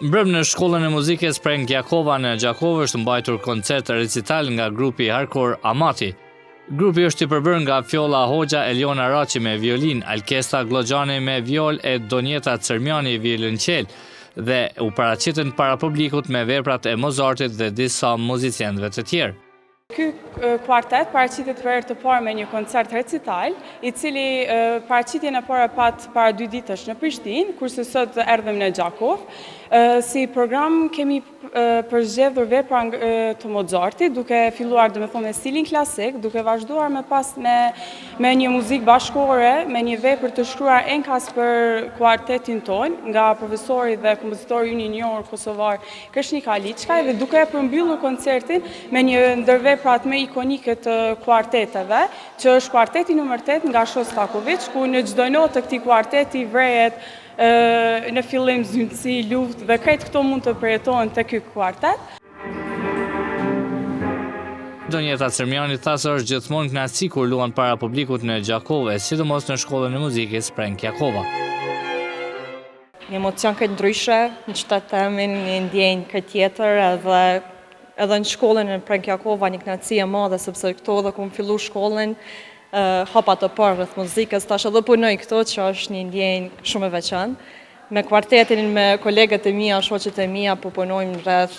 Mbrëm në shkollën e muzikës Prenk Jakova në Gjakovë është mbajtur koncert recital nga grupi hardcore Amati. Grupi është i përbërë nga Fjolla Hoxha, Eliona Raçi me violin, Alkesta Gloxhani me viol e Donjeta Cermjani violonçel dhe u paraqiten para publikut me veprat e Mozartit dhe disa muzicianëve të tjerë. Ky kuartet paraqitet për herë të parë me një koncert recital, i cili paraqitjen e parë pat para 2 ditësh në Prishtinë, kurse sot erdhëm në Gjakovë. Si program kemi përzgjedhur vepra të Mozartit, duke filluar me stilin klasik, duke vazhduar me pas me një muzikë bashkëkohore, me një vepër të shkruar enkas për kuartetin tonë, nga profesori dhe kompozitori ynë i njohur kosovar Krshnik Aliçkaj, dhe duke përmbyllur koncertin me një ndër veprat më ikonike të kuarteteve, që është kuarteti nr. 8 nga Shostakovich, ku në çdo notë të këtij kuarteti vrehet në fillim zynësi, luftë dhe krejt këto mund të përjetohen te ky kuartet. Donjeta Cermjani tha se është gjithmonë kënaqësi kur luan para publikut në Gjakovë, sidomos në shkollën e muzikës Prenk Jakova. Një emocion këtë ndryshe, në qytetin temin, një ndjenjë këtë tjetër, edhe në shkollën e Prenk Jakova një kënaqësi e madhe, sepse këto dhe kom fillu shkollën, hapa të parë rreth muzikës, tash edhe punoj këto, që është një ndjenjë shumë e veçantë. Me kuartetin, me kolegët e mia, shoqet e mia, po punojmë rreth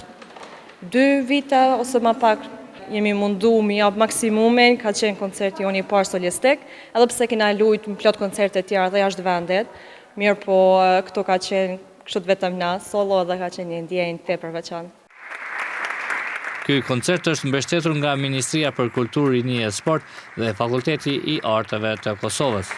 2 vite ose më pak. Jemi mundu mi jap maksimumin, ka qenë koncerti jonë i parë solistik, edhe pse kena luajtur në plot koncerte të tjera dhe jashtë vendit. Mirë, po këto ka qenë kështu vetëm na solo dhe ka qenë një ndjenjë tepër veçantë. Ky koncert është mbështetur nga Ministria për Kulturë, Rini e Sport dhe Fakulteti i Arteve të Kosovës.